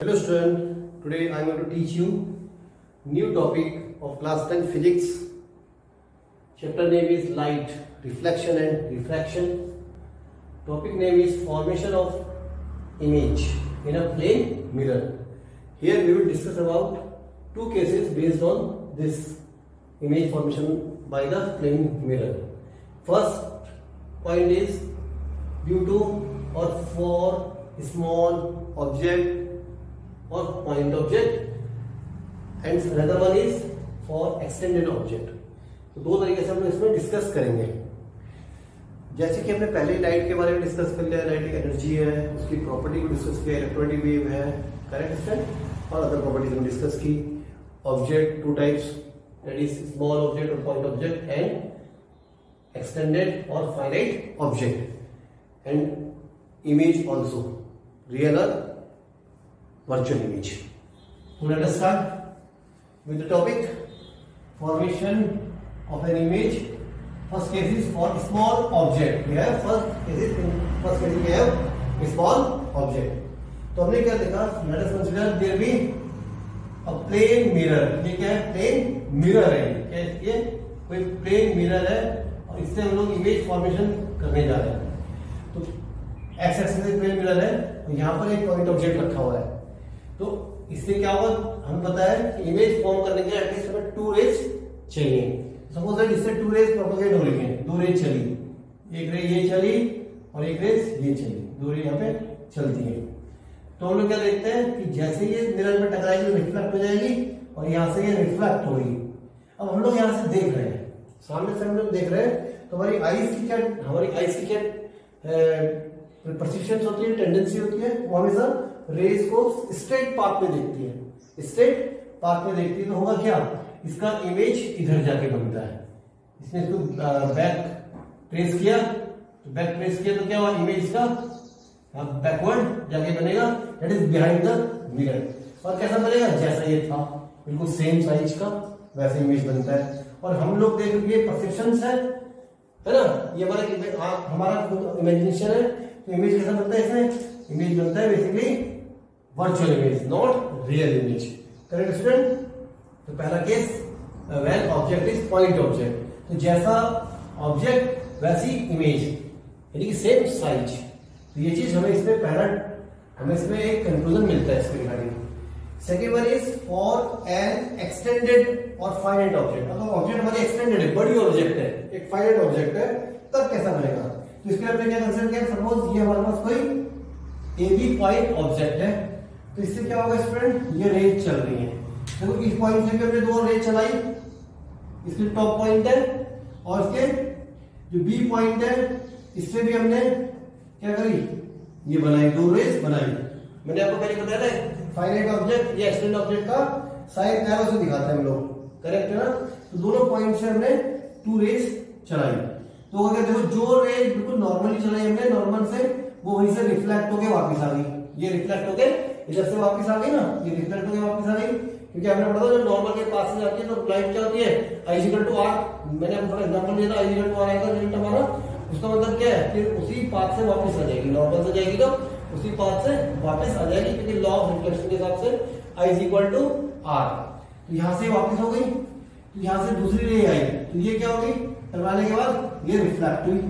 Hello student, today I am going to teach you new topic of class 10 physics. Chapter name is light, reflection and refraction. Topic name is formation of image in a plane mirror. Here we will discuss about two cases based on this image formation by the plane mirror. First point is due to or for small object or point object, and another one is for extended object. तो दो तरीके से हम लोग इसमें discuss करेंगे. जैसे कि हमने पहले लाइट के बारे में डिस्कस कर लिया, लाइट एक एनर्जी है, उसकी प्रॉपर्टी को डिस्कस किया, इलेक्ट्रोमैग्नेटिक वेव है, करेक्ट स्टूडेंट, और अदर प्रॉपर्टीज हमने डिस्कस की. Object two types, that is small object और पॉइंट ऑब्जेक्ट एंड एक्सटेंडेड और finite object, and image also real और virtual image. So let us start with the topic formation of an image. First case is for small object. We have first case we have small object. तो हमने क्या देखा? Let us consider there be a plane mirror. ये क्या है? plane mirror है. क्या है? ये कोई plane mirror है और इससे हम लोग image formation करने जा रहे हैं. तो x एक्सिस पे plane mirrर है और यहाँ पर एक पॉइंट ऑब्जेक्ट रखा हुआ है. तो इससे क्या होगा, हमें पता है कि इमेज फॉर्म करने के लिए एटलीस्ट हमें टू रेज चाहिए. सपोज दैट इससे टू रेज प्रोपोगेट हो रही है, दो रेज चली, एक रेज ये चली और एक रेज ये चली, दो रेज यहाँ पे चलती है. तो हम लोग क्या देखते हैं कि जैसे ये मिरर में टकराएगी तो रिफ्लेक्ट हो जाएगी और यहाँ से ये रिफ्लेक्ट होगी. अब हम लोग यहाँ से देख रहे हैं, सामने से हम लोग देख रहे हैं, तो हमारी आईज की क्या परसेप्शन होती है, टेंडेंसी होती है, वो हमेशा रेज को स्ट्रेट पाथ में देखती है, स्ट्रेट पाथ में देखती है. तो होगा क्या, इसका इमेज इधर जाके बनता है. इसने इसको बैक ट्रेस किया, तो क्या हुआ, इमेज का बैकवर्ड जाके बनेगा, that is behind the mirror. और कैसा बनेगा, जैसा ये था बिल्कुल सेम साइज का वैसे इमेज बनता है. और हम लोग देख ये परसेप्शन है ना, ये हमारा इमेजिनेशन है. तो इमेज कैसा बनता है, इसमें इमेज बनता है basically virtual image, not real image. Correct student. तो पहला case when object is point object, तो जैसा ऑब्जेक्ट वैसी इमेज, यानी कि सेम साइज. तो ये चीज हमें इसमें एक कंक्लूजन मिलता है इसके regarding. Second one is for an extended और फाइनाइट ऑब्जेक्ट. मतलब ऑब्जेक्ट हमारी एक्सटेंडेड है, बड़ी ऑब्जेक्ट है, एक फाइनाइट ऑब्जेक्ट है, तब कैसा बनेगा. तो इसके लिए क्या कंसिडर किया, सपोज ये हमारे पास कोई ए बी पॉइंट ऑब्जेक्ट है. तो इससे क्या होगा स्टूडेंट, ये रेज चल रही है. देखो इस पॉइंट से हमने दो रेज चलाई, इसके टॉप पॉइंट है और इसके जो बी पॉइंट है इससे भी हमने क्या करी, ये बनाई, दो रेज बनाई. मैंने आपको पहले बताया था फाइनाइट ऑब्जेक्ट या एक्सटेंडेड ऑब्जेक्ट का साइन एरो से दिखाते हैं हम लोग, करेक्ट है ना. तो दोनों पॉइंट से हमने टू रेज चलाई. तो अगर देखो जो रेज बिल्कुल नॉर्मली चलाई हमने, नॉर्मल से, वो वहीं से रिफ्लेक्ट होके वापस आ गई. ये रिफ्लेक्ट होके इधर से वापस आ गई ना, ये रिफ्लेक्ट होके वापस आ गई, क्योंकि हमने पढ़ा था जब नॉर्मल के पास से जाती है तो लाइट क्या होती है, I इक्वल टू आर. मैंने आपको एग्जांपल दिया था, I इक्वल टू आर आएगा रिजल्ट हमारा. उसका मतलब क्या है, फिर उसी पाथ से वापस आ जाएगी, नॉर्मल से जाएगी तो उसी पाथ से वापस आ जाएगी, क्योंकि लॉ ऑफ रिफ्लेक्शन के हिसाब से I इक्वल टू आर. तो यहाँ से वापस हो गई, तो यहाँ से दूसरी रे आई, तो ये क्या हो गई, करवाने के बाद ये रिफ्लेक्ट हुई.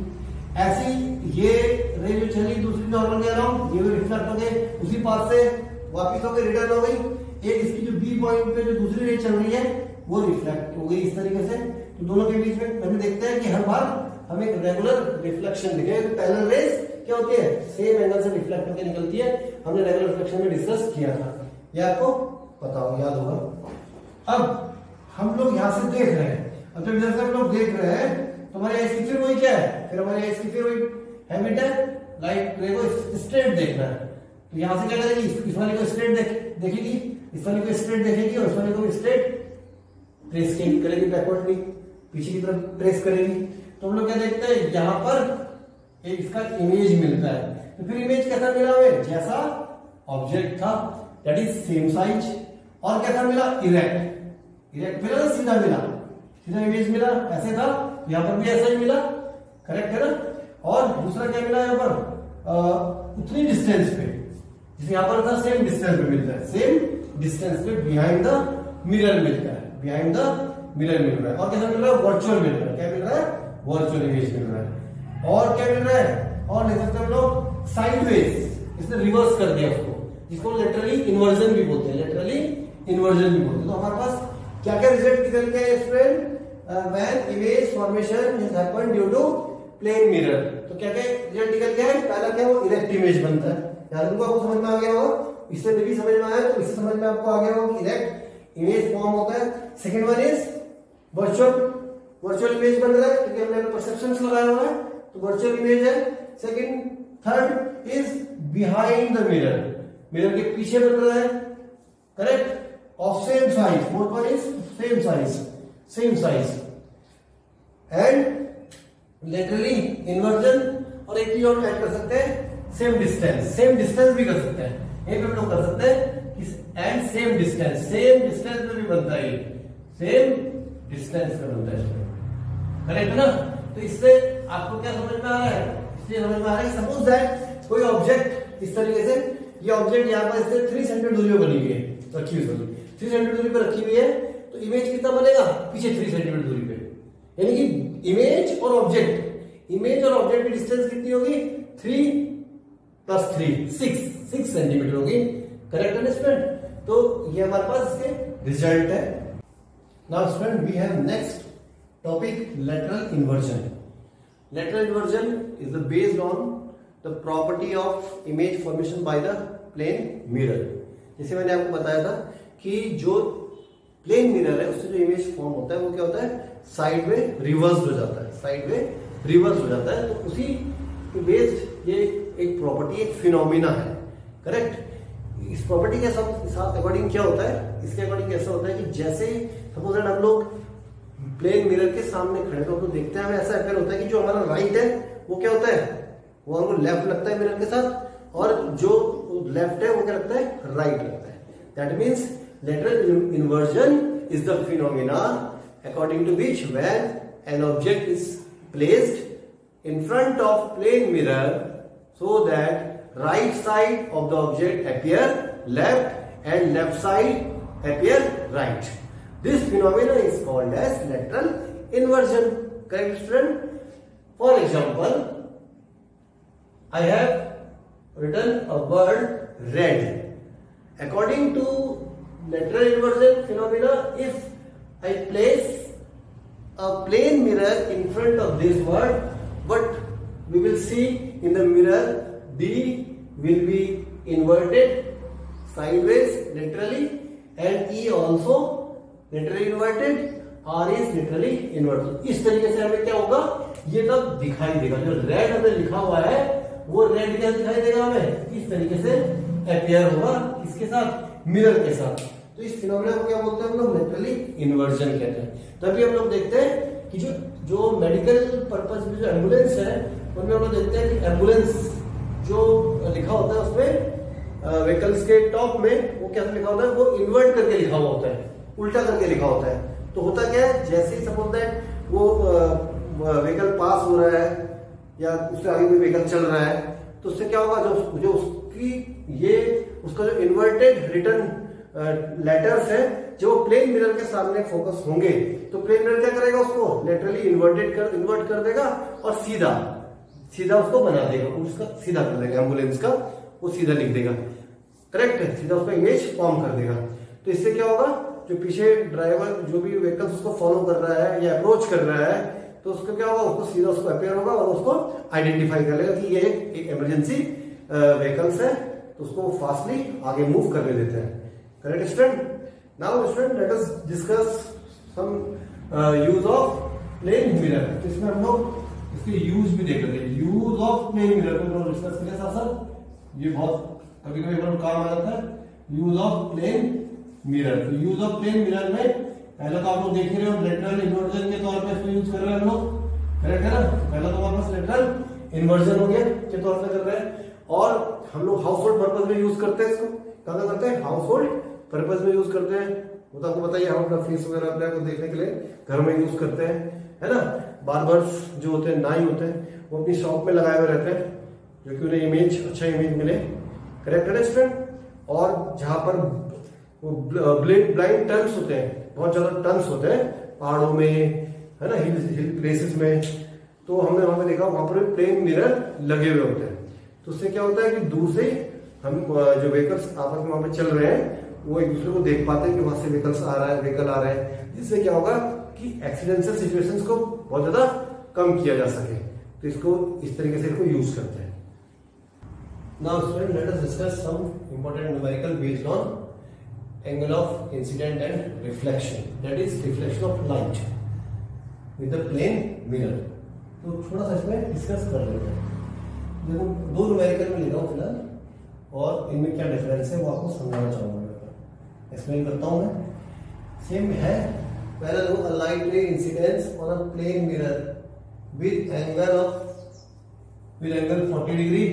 ऐसी ये रे जो चली दूसरी नॉर्मल के अराउंड, ये भी रिफ्लेक्ट हो गए, उसी पाथ से वापस हो गई, रिटर्न हो गई. एक इसकी जो बी पॉइंट पे जो दूसरी रे चल रही है वो रिफ्लेक्ट हो गई इस तरीके से. तो दोनों के बीच में हम देखते हैं कि हर बार हमें रेगुलर रिफ्लेक्शन दिखे. पैरेलल रेज क्या होती है, सेम एंगल से रिफ्लेक्ट होकर निकलती है. हमने रेगुलर रिफ्लेक्शन में डिस्कस किया था, ये आपको पता हो, याद होगा. अब हम लोग यहाँ से देख रहे हैं, अब जब इधर से हम लोग देख रहे हैं तो हमारे आइज की फिर वही क्या है, फिर हमारे आइज की फिर वही हैबिट है, लाइट रे को स्ट्रेट देखना है. तो यहाँ से क्या करेगी, इस वाले को स्ट्रेट देखेगी, इस वाले को स्ट्रेट देखेगी और इस वाले को स्ट्रेट ट्रेस करेगी, बैकवर्डली पीछे की तरफ ट्रेस करेगी. तो हम लोग क्या देखते हैं, यहाँ पर एक इसका इमेज मिलता है. तो फिर इमेज कैसा मिला हमें, जैसा ऑब्जेक्ट था दैट इज सेम साइज, और कैसा मिला, इरेक्ट मिला ना, सीधा मिला, सीधा इमेज मिला, ऐसे था, यहाँ पर भी ऐसा ही मिला, करेक्ट है ना. और दूसरा क्या मिला यहाँ पर, उतनी डिस्टेंस पे, जैसे यहाँ पर था सेम डिस्टेंस पे मिलता है, सेम डिस्टेंस पे बिहाइंड द मिरर मिलता है, बिहाइंड द मिरर मिल रहा है। और कैसा मिल रहा है? वर्चुअल मिल रहा है। क्या मिल रहा है? वर्चुअल इमेज मिल रहा है। और क्या मिल रहा है? और ले सकते हैं हम लोग साइडवेज, इसने रिवर्स कर दिया उसको, जिसको लेटरली इन्वर्जन भी बोलते हैं, लेटरली इन्वर्जन भी बोलते हैं। तो हमारे पास क्या क्या रिजल्ट निकल के आए student? When image formation has happened due to plane mirror. तो क्या क्या रिजल्ट निकल के आए? पहला क्या? वो इरेक्ट इमेज बनता है। याद रखो, आपको समझ में आ गया होगा, इससे भी समझ में आया तो इससे समझ में आपको आ गया होगा कि इरेक्ट इमेज फॉर्म होता है। Second one is virtual image बन रहा है क्योंकि हमने परसेप्शंस लगाया हुआ है, तो वर्चुअल इमेज है। Second, third is behind the mirror, mirror के पीछे बन रहा है, correct, of same size. Fourth one is same size and laterally inversion. और एक चीज और ऐड कर सकते हैं, सेम डिस्टेंस भी कर सकते हैं, ये भी हम लोग कर सकते हैं। एंड सेम डिस्टेंस में भी बनता है, सेम डिस्टेंस में बनता है, करेक्ट है ना। तो इससे आपको क्या समझ में आ रहा है? इससे समझ में आ रहा है, सपोज दैट कोई ऑब्जेक्ट इस तरीके से, ये ऑब्जेक्ट यहाँ पर इससे 3 सेंटीमीटर दूरी पर बनी हुई है, रखी हुई है, 3 सेंटीमीटर दूरी पर रखी हुई है, तो इमेज कितना बनेगा? पीछे 3 सेंटीमीटर दूरी पे, यानी कि इमेज और ऑब्जेक्ट की डिस्टेंस कितनी होगी? 3 + 3 6 सेंटीमीटर होगी, करेक्ट है स्टूडेंट। तो ये हमारे पास इसके रिजल्ट है। Now student we have next topic, lateral inversion. Lateral inversion is the based on the property of image formation by the plane mirror. जैसे मैंने आपको बताया था कि जो प्लेन मिरर है उससे जो इमेज फॉर्म होता है वो क्या होता है? साइड में रिवर्स हो जाता है, तो उसी बेस्ड ये एक प्रॉपर्टी, एक फिनोमिना है, करेक्ट। इस प्रॉपर्टी के साथ अकॉर्डिंग क्या होता है? इसके अकॉर्डिंग ऐसा होता है कि जैसे सपोज हम लोग प्लेन मिरर के सामने खड़े तो हम लोग देखते हैं, हमें ऐसा अपेयर होता है कि जो हमारा राइट है वो क्या होता है? वो हमको लेफ्ट लगता है मिरर के साथ, और जो लेफ्ट है वो क्या लगता है? राइट लगता है। That means lateral inversion is the phenomena according to which when an object is placed in front of plane mirror so that right side of the object appear left and left side appear right. This phenomenon is called as lateral inversion. Correct student? For example, I have written a word red. According to lateral inversion phenomena, if I place a plane mirror in front of this word, what we will see in the mirror? D will be inverted sideways laterally and E also laterally inverted, R is laterally inverted. इस तरीके से हमें क्या होगा? ये सब दिखाई देगा। जो रेड हमें लिखा हुआ है वो रेड क्या दिखाई देगा? हमें इस तरीके से अपियर होगा, किसके साथ? मिरर के साथ। तो इस फिनोमेना को क्या बोलते हैं हम लोग? लेटरली इन्वर्जन कहते हैं। तभी हम लोग देखते हैं कि जो मेडिकल पर्पस में जो एम्बुलेंस है उनमें हम लोग देखते हैं कि एम्बुलेंस जो लिखा होता है उसमें व्हीकल्स के टॉप में वो क्या लिखा होता है? वो इन्वर्ट करके लिखा हुआ होता है, उल्टा करके लिखा होता है। तो होता क्या है? जैसे ही सपोज दैट वो व्हीकल पास हो रहा है या उससे आगे कोई व्हीकल चल रहा है, तो उससे क्या होगा? जो उसका जो इन्वर्टेड रिटर्न लेटर्स है जो प्लेन मिरर के सामने फोकस होंगे, तो प्लेन मिरर क्या करेगा? उसको लेटरली इन्वर्ट कर देगा और सीधा उसको बना देगा, उसका सीधा कर देगा, एम्बुलेंस का वो सीधा लिख देगा, करेक्ट है, सीधा उसका इमेज फॉर्म कर देगा। तो इससे क्या होगा? जो पीछे ड्राइवर जो भी व्हीकल उसको फॉलो कर रहा है या अप्रोच कर रहा है, तो उसको क्या होगा? उसको सीधा उसको अपेयर होगा और उसको आइडेंटिफाई कर लेगा कि ये एक इमरजेंसी व्हीकल्स है, तो उसको फास्टली आगे मूव करने देते हैं। Correct student? Now student let us discuss some use of plane mirror. तो इसमें हम लोग इसके यूज भी देख लेते हैं। यूज ऑफ प्लेन मिरर को डिस्कस करें साथ, ये बहुत कभी कभी काम आ जाता है। यूज ऑफ प्लेन मिरर, तो यूज ऑफ प्लेन मिरर में पहले तो आप लोग देख रहे हो लेटरल इन्वर्जन के तौर पे इसको यूज कर रहे हैं हम लोग, करेक्ट है ना। पहला तो हमारे पास लेटरल इन्वर्जन हो गया के तौर पे कर रहे हैं, और हम लोग हाउस होल्ड पर्पज में यूज करते हैं इसको। कहाँ करते हैं? हाउस होल्ड पर्पज में यूज करते हैं। वो तो आपको बताइए, हम अपना फेस वगैरह अपने को देखने के लिए घर में यूज करते हैं, है ना। बार्बर्स जो होते हैं, नाई होते हैं, वो अपनी शॉप में लगाए हुए रहते हैं, जो कि उन्हें अच्छा इमेज मिले, करेक्ट है स्टूडेंट। और जहां पर वो ब्लाइंड टर्न्स होते हैं, बहुत ज्यादा टर्न्स होते हैं पहाड़ों में, है ना, हिल प्लेसेस में, तो हमने वहां पे देखा वहां पर प्लेन मिरर लगे हुए होते हैं। तो उससे क्या होता है कि दूर से हम जो व्हीकल्स आपस में वहां पे चल रहे हैं वो एक दूसरे को देख पाते हैं कि वहां से व्हीकल आ रहा है, जिससे क्या होगा कि एक्सीडेंशियल सिचुएशंस को बहुत ज्यादा कम किया जा सके। तो इसको इस तरीके से इसको यूज करते हैं। Now student, let us discuss some important numerical based on angle of incident and reflection, that is reflection of light with the plane mirror। तो थोड़ा सा इसमें डिस्कस कर लेते हैं। देखो, दो न्यूमेरिकल में लिखा हूं फिलहाल, और इनमें क्या डिफरेंस है वो आपको समझाना चाहूंगा, एक्सप्लेन करता हूं मैं। सेम है, पहला देखो, a light ray incidence on a plane mirror with angle 40 degree,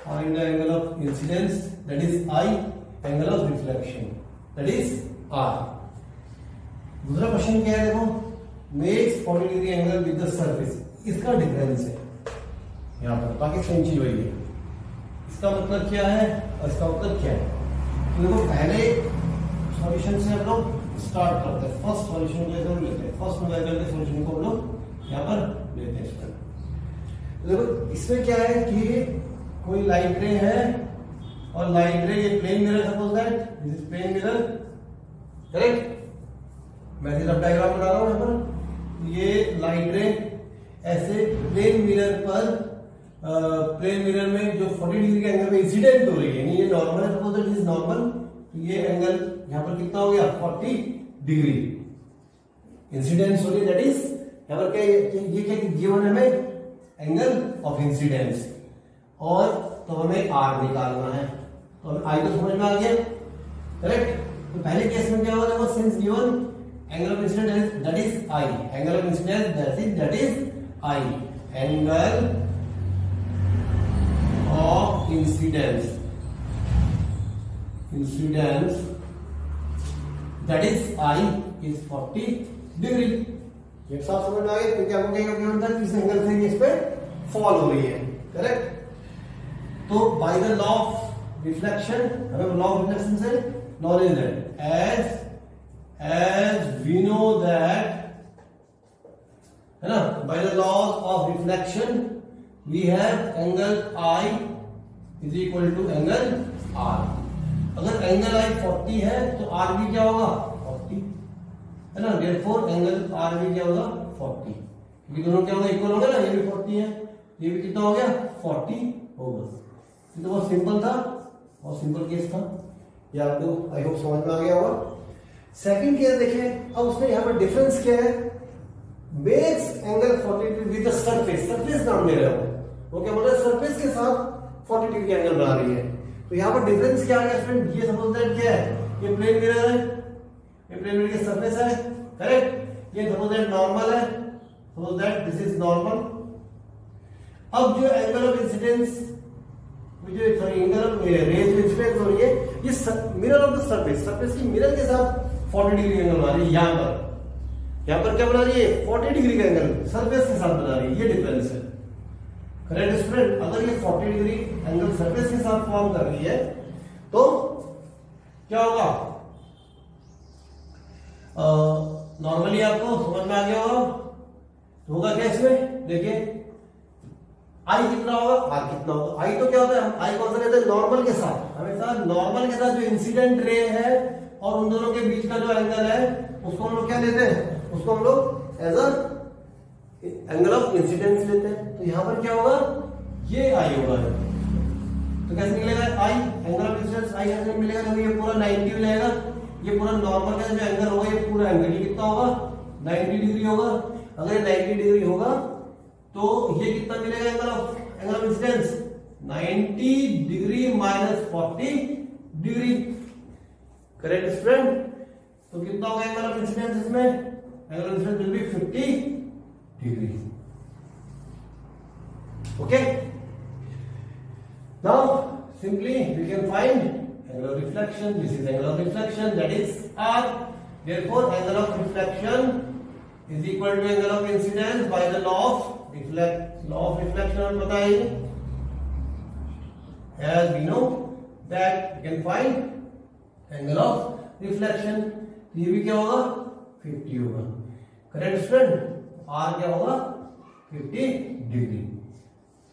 find the angle of incidence, that is I, angle of reflection, that is R। दूसरा क्वेश्चन क्या है, देखो, makes 40 degree angle with the surface, इसका difference है यहां पर, बाकी same चीज वही है। इसका मतलब क्या है और इसका मतलब क्या है। तो देखो, पहले सॉल्यूशन से हम लोग स्टार्ट करते हैं। फर्स्ट सॉल्यूशन को हम लेते हैं, फर्स्ट न्यूमेरिकल के सॉल्यूशन को हम लोग यहां पर लेते हैं इसमें। तो देखो, इसमें क्या है कि कोई लाइट रे है, और लाइट रे, ये plane mirror, suppose that this is plane mirror, correct. मैं रफ डायग्राम बना रहा हूं यहां पर। ये लाइट रे ऐसे प्लेन मिरर पर, प्लेन मिरर में जो 40 डिग्री के एंगल में इंसिडेंट हो रही है, यानी ये नॉर्मल है, suppose that this is normal, तो ये एंगल यहां पर कितना हो गया, 40 डिग्री इंसिडेंस हो रही है, दैट इज यहां पर क्या, ये क्या गिवन हमें एंगल ऑफ इंसिडेंस, और तो हमें आर निकालना है। तो हमें आई तो समझ में आ गया, करेक्ट। तो पहले केस में क्या होगा, देखो, since given angle of incidence that is I, angle of incidence that is I, angle of incidence that is I is 40 degree. ये साफ समझ में आ गया, क्योंकि आपको क्या गिवन था, किस एंगल से इस पे फॉल हो रही है, करेक्ट। तो by the law of reflection, हमें लॉ ऑफ रिफ्लेक्शन से नॉलेज है, एज वी नो दैट, है ना, by the laws of reflection we have angle i is equal to angle r. अगर एंगल आई 40 है तो आर भी क्या होगा, 40, है ना, देयरफॉर एंगल आर भी क्या होगा, 40, क्योंकि दोनों क्या होगा, इक्वल होगा ना, ये भी 40 है, ये भी कितना हो गया, 40 होगा। तो बहुत सिंपल था, बहुत सिंपल केस था, ये आपको आई होप समझ में आ गया होगा। सेकंड केस देखिए, अब उसने यहाँ पर डिफरेंस क्या है, makes angle 40 degree with the surface, surface नाम ले रहे हो, वो क्या बोल रहा है, सरफेस के साथ 40 डिग्री एंगल बना रही है। तो यहाँ पर डिफरेंस क्या आ गया स्टूडेंट, ये सपोज दैट क्या है, ये प्लेन मिरर है, ये प्लेन मिरर की सरफेस है, करेक्ट। ये सपोज दैट नॉर्मल है, suppose that this is normal. अब जो एंगल ऑफ इंसिडेंस, जो एंगल ऑफ रेज इंसिडेंस हो रही है, ये mirror of the surface, surface की मिरर के साथ 40 डिग्री एंगल बना रही है। यहाँ पर क्या बना रही है, 40 डिग्री का एंगल सरफेस के साथ बना रही है, ये डिफरेंस है, करेक्ट स्टूडेंट। अगर ये 40 डिग्री एंगल सरफेस के साथ फॉर्म कर रही है तो क्या होगा, नॉर्मली आपको समझ में आ गया होगा क्या इसमें, देखिए आई कितना होगा, आर कितना होगा। आई तो क्या होता है, आई कौन सा लेते हैं, नॉर्मल के साथ, हमेशा नॉर्मल के साथ जो इंसिडेंट रे है और उन दोनों के बीच का जो एंगल है उसको हम लोग क्या लेते हैं, उसको हम लोग as a angle of incidence लेते हैं। तो यहां पर क्या होगा, ये आई होगा, तो कैसे निकलेगा आई, एंगल ऑफ इंसिडेंस आई कैसे मिलेगा, तो ये पूरा 90 मिलेगा, ये पूरा नॉर्मल का जो एंगल होगा, ये पूरा एंगल ये कितना होगा, 90 डिग्री होगा। अगर 90 डिग्री होगा तो ये कितना मिलेगा, angle of incidence 90 degree minus 40 degree, correct student. तो कितना होगा एंगल ऑफ इंसिडेंस, इसमें angle of incidence will be 50 degree, okay. Now simply we can find angle of reflection, this is angle of reflection that is r, therefore angle of reflection is equal to angle of incidence by the law of reflection बताइए, as we know that you can find angle of reflection. ये भी क्या होगा 50 होगा। Correct student, are क्या होगा 50 degree.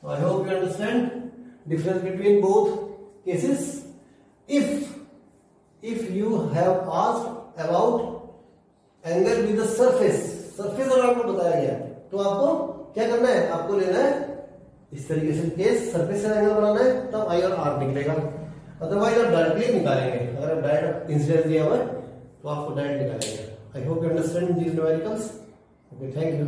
I hope you understand difference between both cases. If you have asked about angle with the surface अगर आपको बताया गया तो आपको क्या करना है, आपको लेना है इस तरीके से केस, सरफेस से एंगल बनाना है, तब आई और आर निकलेगा। अदरवाइज आप डायरेक्टली निकालेंगे। अगर आप डायरेक्ट इंसिडेंस दिया हुआ है तो आपको डायरेक्ट निकालेंगे। I hope you understand these numericals. Okay, thank you.